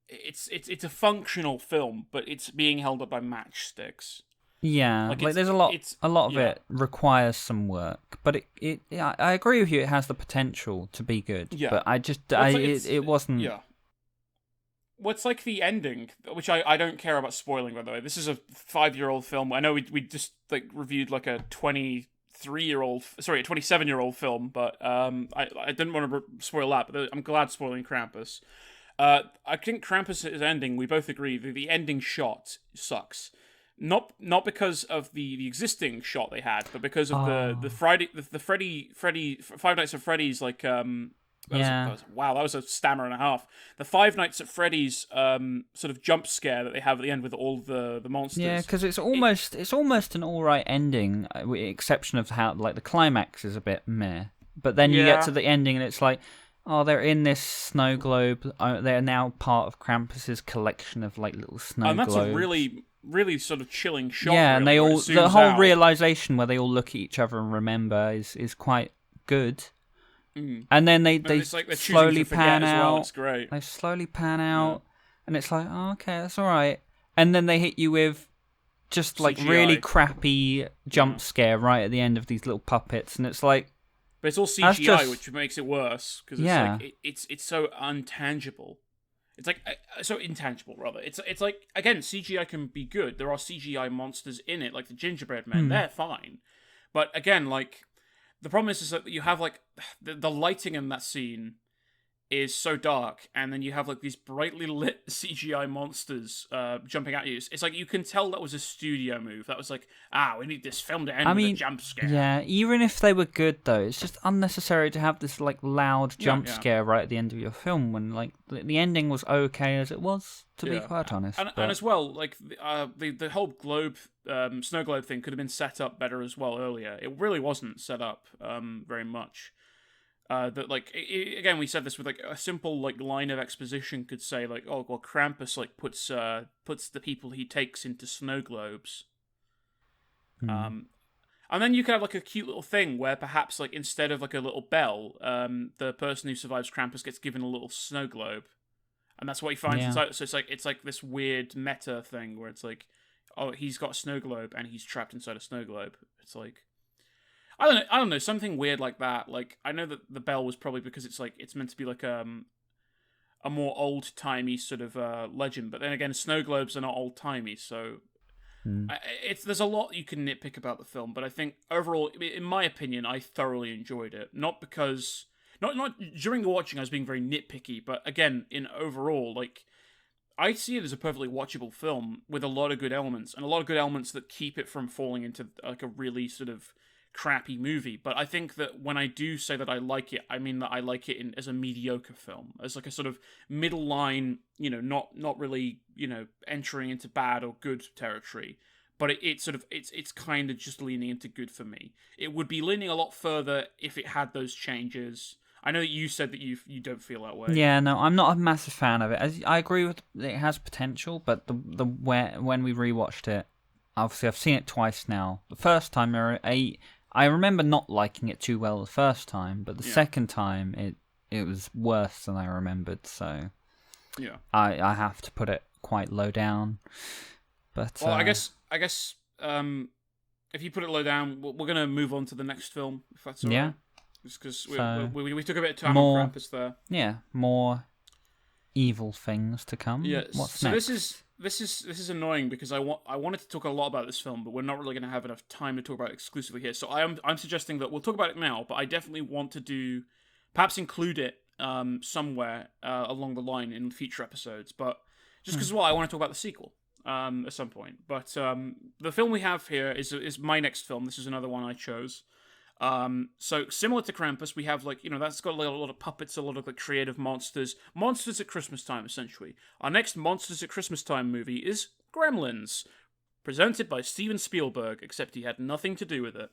It's a functional film, but it's being held up by matchsticks. Yeah, like there's a lot of it requires some work, but I agree with you. It has the potential to be good, but it wasn't. Yeah. What's like the ending, which I don't care about spoiling, by the way. This is a 5-year-old film. I know we just like reviewed like a 27-year-old film, but I didn't want to spoil that. But I'm glad spoiling Krampus. I think Krampus' ending. We both agree that the ending shot sucks. Not because of the existing shot they had, but because of the Five Nights at Freddy's like Wow, that was a stammer and a half. The Five Nights at Freddy's sort of jump scare that they have at the end with all the monsters. Yeah, because it's almost an all right ending, with the exception of how like the climax is a bit meh. But then you get to the ending and it's like, oh, they're in this snow globe. They're now part of Krampus's collection of like little snow globes. And that's a really, really sort of chilling shot. Yeah, and really, the whole realization where they all look at each other and remember is quite good. And then they slowly pan out. It's great. They slowly pan out, and it's like, oh, okay, that's all right. And then they hit you with just like CGI. really crappy jump scare right at the end of these little puppets, and it's like, but it's all CGI, which makes it worse because it's so untangible. It's like so intangible rather. It's like, again, CGI can be good. There are CGI monsters in it, like the gingerbread men. They're fine, but again, like. The problem is that you have, like, the lighting in that scene is so dark, and then you have, like, these brightly lit CGI monsters jumping at you. It's like, you can tell that was a studio move. That was like, we need this film to end with a jump scare. Yeah, even if they were good, though, it's just unnecessary to have this, like, loud jump scare right at the end of your film when, like, the ending was okay as it was, to be quite honest. And as well, like, the whole globe, snow globe thing could have been set up better as well earlier. It really wasn't set up very much. That like again, we said this with like a simple like line of exposition could say like, oh well, Krampus like puts the people he takes into snow globes, and then you could have like a cute little thing where perhaps like instead of like a little bell, the person who survives Krampus gets given a little snow globe, and that's what he finds inside. So it's like this weird meta thing where it's like, oh, he's got a snow globe and he's trapped inside a snow globe. It's like. I don't know, something weird like that. Like, I know that the bell was probably because it's like it's meant to be like a more old-timey sort of legend, but then again, snow globes are not old-timey, so there's a lot you can nitpick about the film, but I think overall, in my opinion, I thoroughly enjoyed it. Not because not during the watching I was being very nitpicky, but again, in overall, like I see it as a perfectly watchable film with a lot of good elements, and a lot of good elements that keep it from falling into like a really sort of crappy movie. But I think that when I do say that I like it, I mean that I like it as a mediocre film, as like a sort of middle line, not really, entering into bad or good territory. But it's kind of just leaning into good for me. It would be leaning a lot further if it had those changes. I know that you said that you don't feel that way. Yeah, no, I'm not a massive fan of it. I agree with it has potential, but when we rewatched it, obviously I've seen it twice now. The first time I remember not liking it too well the first time, but the second time it was worse than I remembered. So I have to put it quite low down. But well, I guess if you put it low down, we're gonna move on to the next film, if that's all right. Just because we took a bit of time on Krampus there. Yeah, more evil things to come. Yeah. What's next? This is annoying because I wanted to talk a lot about this film, but we're not really going to have enough time to talk about it exclusively here. So I'm suggesting that we'll talk about it now, but I definitely want to perhaps include it somewhere along the line in future episodes. But just because I want to talk about the sequel at some point. But the film we have here is my next film. This is another one I chose. So similar to Krampus, we have that's got a lot of puppets, a lot of creative monsters at Christmas time, essentially. Our next Monsters at Christmas Time movie is Gremlins, presented by Steven Spielberg, except he had nothing to do with it.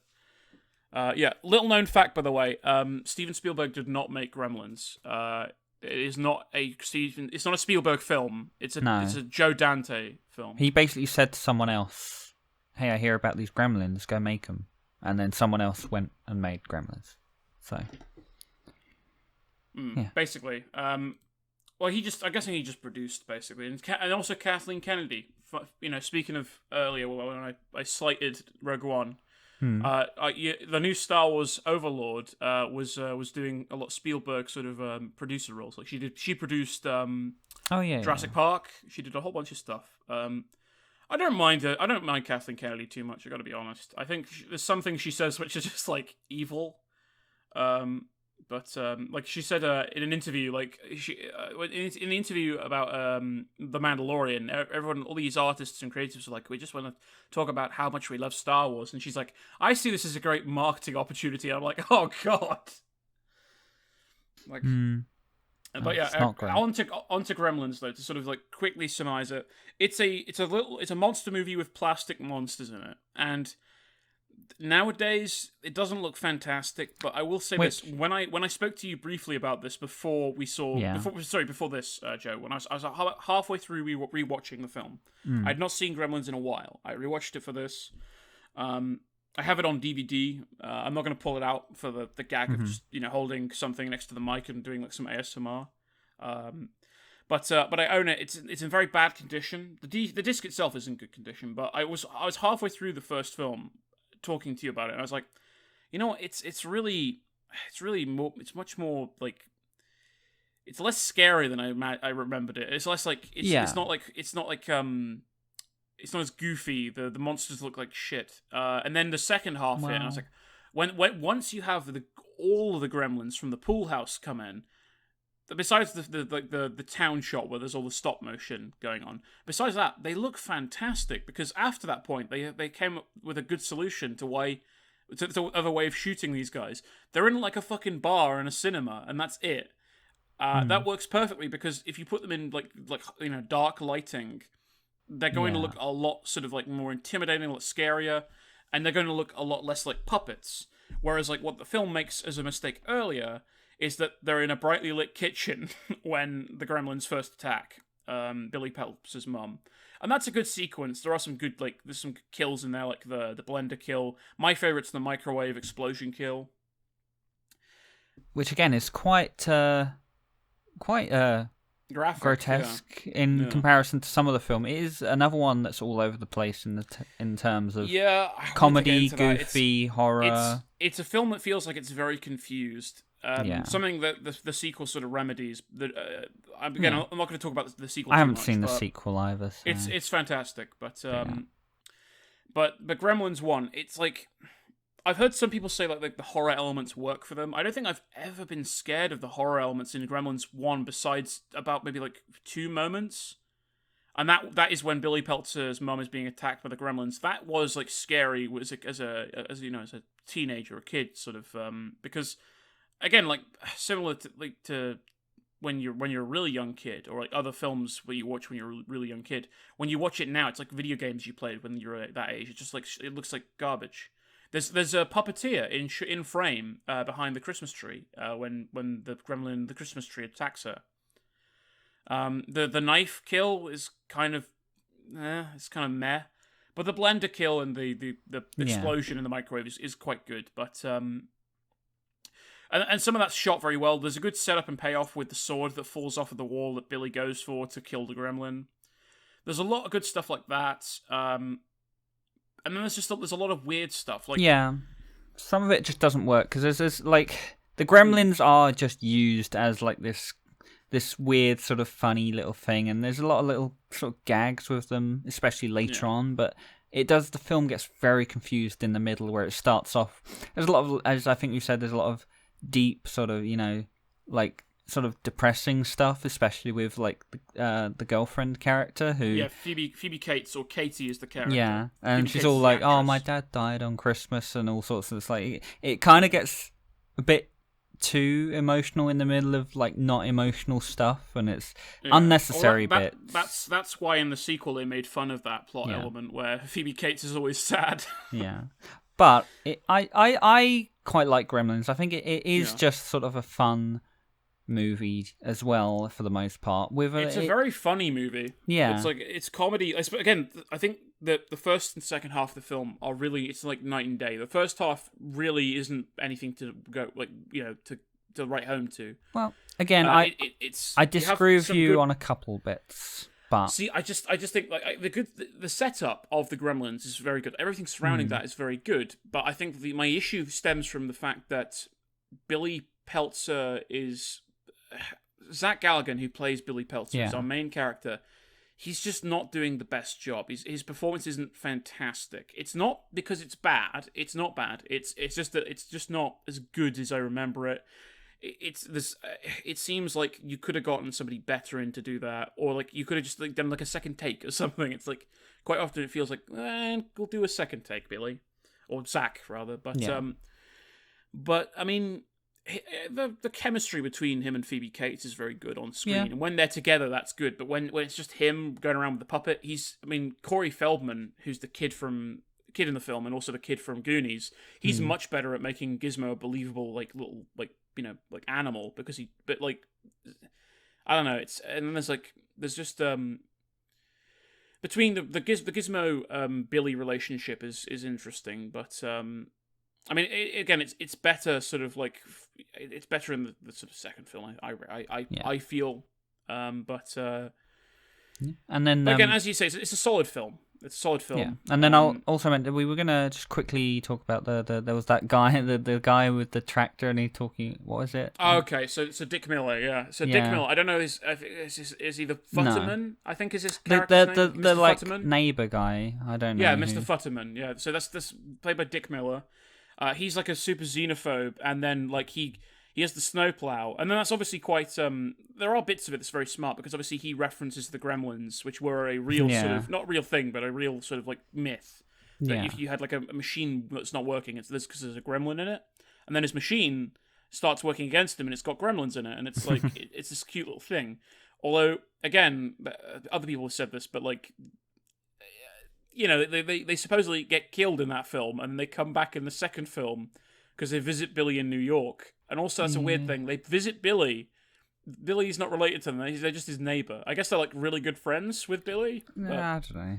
Little known fact, by the way, Steven Spielberg did not make Gremlins. It is not it's not a Spielberg film. It's a Joe Dante film. He basically said to someone else, "Hey, I hear about these Gremlins, go make them." And then someone else went and made Gremlins. So, basically, I'm guessing he just produced basically, and also Kathleen Kennedy. Speaking of earlier when I slighted Rogue One, the new Star Wars Overlord was doing a lot of Spielberg sort of producer roles. Like she produced Jurassic Park. She did a whole bunch of stuff. I don't mind Kathleen Kennedy too much. I got to be honest. I think there's some things she says which are just like evil. But like she said in an interview, like in the interview about The Mandalorian, everyone, all these artists and creatives are like, we just want to talk about how much we love Star Wars, and she's like, I see this as a great marketing opportunity. I'm like, oh god. Like, But yeah, not great. onto Gremlins though, to sort of like quickly surmise it. It's a monster movie with plastic monsters in it, and nowadays it doesn't look fantastic. But I will say this: when I spoke to you briefly about this before we saw before this, Joe, when I was halfway through rewatching the film, I'd not seen Gremlins in a while. I rewatched it for this. I have it on DVD. I'm not going to pull it out for the gag of just holding something next to the mic and doing like some ASMR. But I own it. It's in very bad condition. The disc itself is in good condition, but I was halfway through the first film talking to you about it, and I was like, it's much more like, it's less scary than I remembered it. It's less like it's not as goofy. The monsters look like shit. And then the second half hit, and I was like, when once you have all of the gremlins from the pool house come in, besides the town shot where there's all the stop motion going on, besides that, they look fantastic, because after that point they came up with a good solution to other way of shooting these guys. They're in like a fucking bar and a cinema, and that's it. That works perfectly, because if you put them in like dark lighting, they're going to look a lot sort of like more intimidating, a lot scarier, and they're going to look a lot less like puppets. Whereas like what the film makes as a mistake earlier is that they're in a brightly lit kitchen when the gremlins first attack Billy Peltz's mum. And that's a good sequence. There are some good, there's some kills in there, like the blender kill. My favorite's the microwave explosion kill. Which again is quite graphic, grotesque in comparison to some of the film. It is another one that's all over the place in terms of comedy, goofy, horror. It's a film that feels like it's very confused. Something that the sequel sort of remedies. That I'm not going to talk about the sequel. I haven't seen the sequel either. So. It's fantastic, but Gremlins 1, it's like, I've heard some people say like the horror elements work for them. I don't think I've ever been scared of the horror elements in Gremlins 1, besides about maybe like 2 moments. And that is when Billy Peltzer's mum is being attacked by the gremlins. That was like scary as a teenager or kid, sort of, because again, like similar to when you're a really young kid, or like other films where you watch when you're a really young kid. When you watch it now, it's like video games you played when you're at that age. It's just like, it looks like garbage. There's a puppeteer in frame behind the Christmas tree when the gremlin, the Christmas tree, attacks her. The knife kill is kind of meh, but the blender kill and the explosion in the microwave is quite good. But and some of that's shot very well. There's a good setup and payoff with the sword that falls off of the wall that Billy goes for to kill the gremlin. There's a lot of good stuff like that. And then there's a lot of weird stuff. Some of it just doesn't work, because there's like, the gremlins are just used as like this weird sort of funny little thing, and there's a lot of little sort of gags with them, especially later on. But the film gets very confused in the middle, where it starts off. There's a lot of, as I think you said, there's a lot of deep sort of like sort of depressing stuff, especially with like the girlfriend character who Phoebe Cates, or Katie is the character, and she's all like, oh, my dad died on Christmas and all sorts of, it's like it kind of gets a bit too emotional in the middle of like not emotional stuff, and it's unnecessary bit. That's why in the sequel they made fun of that plot element where Phoebe Cates is always sad. But I quite like Gremlins. I think it is just sort of a fun movie as well, for the most part. It's a very funny movie. It's comedy. Again, I think that the first and second half of the film are really, it's like night and day. The first half really isn't anything to go to write home to. Well, again, I disagree with you on a couple bits. But see, I just think like the setup of the Gremlins is very good. Everything surrounding that is very good. But I think my issue stems from the fact that Billy Peltzer is Zach Galligan, who plays Billy Peltzer, is our main character. He's just not doing the best job. His performance isn't fantastic. It's not because it's bad. It's not bad. It's just that it's just not as good as I remember it. It seems like you could have gotten somebody better in to do that, or like you could have just like done like a second take or something. It's like quite often it feels like we'll do a second take, Billy, or Zach rather. But I mean, the chemistry between him and Phoebe Cates is very good on screen, Yeah. and when they're together, that's good. But when it's just him going around with the puppet, Corey Feldman, who's the kid in the film, and also the kid from Goonies, he's much better at making Gizmo a believable, like, little, like, like animal, because I don't know. And then there's just between the Gizmo Billy relationship is interesting, but again, it's better sort of like it's better in the sort of second film. I feel, but and then again, as you say, it's a solid film. It's a solid film. Yeah, and then I'll also meant we were gonna just quickly talk about there was that guy, the guy with the tractor, and he talking. What was it? Oh, okay, so Dick Miller, yeah. So Dick Miller, I don't know, is he the Futterman? No. I think is his character's name. The like Futterman? Neighbor guy. I don't know. Yeah, Mr. Futterman. Yeah, so that's played by Dick Miller. He's like a super xenophobe, and then like he has the snowplow, and then that's obviously quite. There are bits of it that's very smart, because obviously he references the Gremlins, which were a real sort of not real thing, but a real sort of like myth. That if you had like a machine that's not working, it's this because there's a gremlin in it, and then his machine starts working against him, and it's got gremlins in it, and it's like it's this cute little thing. Although again, other people have said this, but like. They supposedly get killed in that film, and they come back in the second film because they visit Billy in New York. And also, that's a weird thing. They visit Billy. Billy's not related to them. They're just his neighbor. I guess they're like really good friends with Billy. I don't know.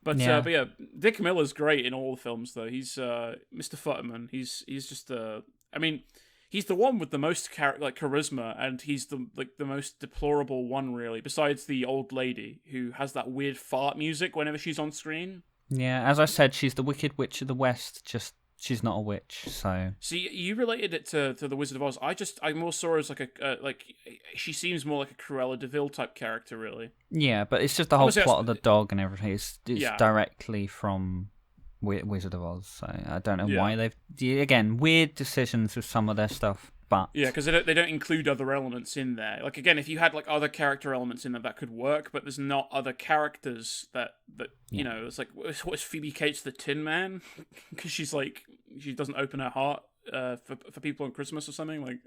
But yeah, Dick Miller's great in all the films, though. He's Mr. Futterman. He's just he's the one with the most charisma, and he's the most deplorable one, really. Besides the old lady who has that weird fart music whenever she's on screen. Yeah, as I said, she's the Wicked Witch of the West. Just she's not a witch, so. See, you related it to the Wizard of Oz. I more saw her as she seems more like a Cruella de Vil type character, really. Yeah, but it's just the whole plot of the dog and everything. It's directly from Wizard of Oz, so I don't know why again, weird decisions with some of their stuff, but because they don't include other elements in there. Like again, if you had like other character elements in there, that could work, but there's not other characters that it's like what's Phoebe Cates the Tin Man because she's like she doesn't open her heart for people on Christmas or something like.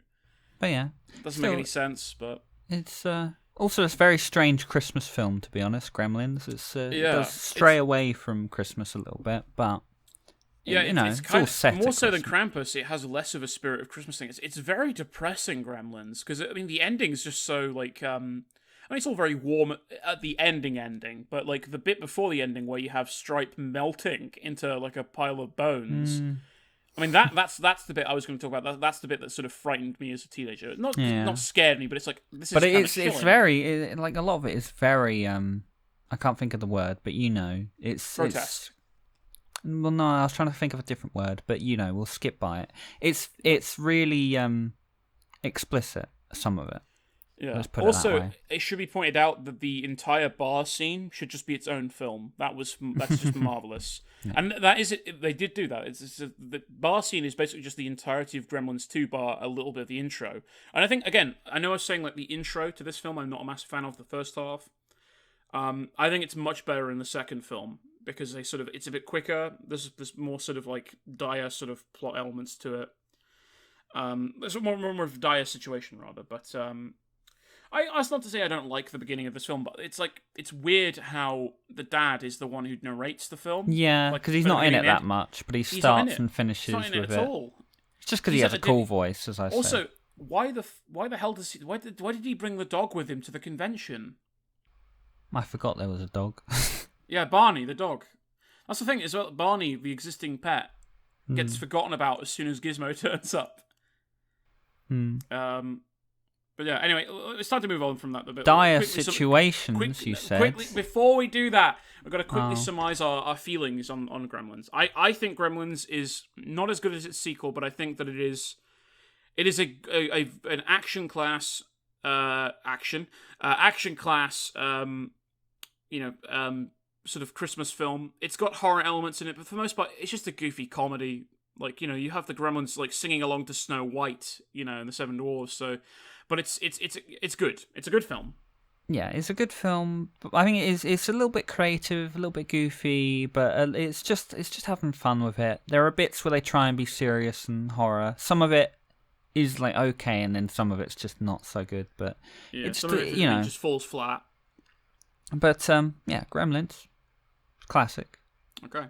But yeah, doesn't make any sense. But it's also, it's a very strange Christmas film, to be honest, Gremlins. It does stray away from Christmas a little bit, but it's all set more so than Krampus. It has less of a spirit of Christmas thing. It's very depressing, Gremlins, because the ending is just so like it's all very warm at the ending, but like the bit before the ending where you have Stripe melting into like a pile of bones. That's the bit I was going to talk about. That's the bit that sort of frightened me as a teenager. Not scared me, but it's like this is. But it's very like a lot of it is very I can't think of the word, but it's grotesque. Well, no, I was trying to think of a different word, but we'll skip by it. It's really explicit, some of it. Yeah. Also, it should be pointed out that the entire bar scene should just be its own film. That's just marvelous. Yeah. And that is it. They did do that. The bar scene is basically just the entirety of Gremlins 2 bar a little bit of the intro. And I think again, I know I was saying like the intro to this film, I'm not a massive fan of the first half. I think it's much better in the second film because it's a bit quicker. There's more sort of like dire sort of plot elements to it. There's more of a dire situation rather, but that's not to say I don't like the beginning of this film, but it's weird how the dad is the one who narrates the film. Yeah, because he's not in it that much, but he starts and finishes with it. At all. It's just because he has a cool voice, as I said. Also, why the hell does he? Why did he bring the dog with him to the convention? I forgot there was a dog. Yeah, Barney the dog. That's the thing as well. Barney, the existing pet, gets forgotten about as soon as Gizmo turns up. But yeah, anyway, it's time to move on from that. Dire situations, you said. Quickly, before we do that, we've got to quickly surmise our feelings on Gremlins. I think Gremlins is not as good as its sequel, but I think that it is an action class sort of Christmas film. It's got horror elements in it, but for the most part, it's just a goofy comedy. Like, you have the Gremlins like singing along to Snow White, in the Seven Dwarfs. So, but it's good. It's a good film. Yeah, it's a good film. I think it's a little bit creative, a little bit goofy, but it's just having fun with it. There are bits where they try and be serious and horror. Some of it is like okay, and then some of it's just not so good. But it's some of it just falls flat. But Gremlins, classic. Okay.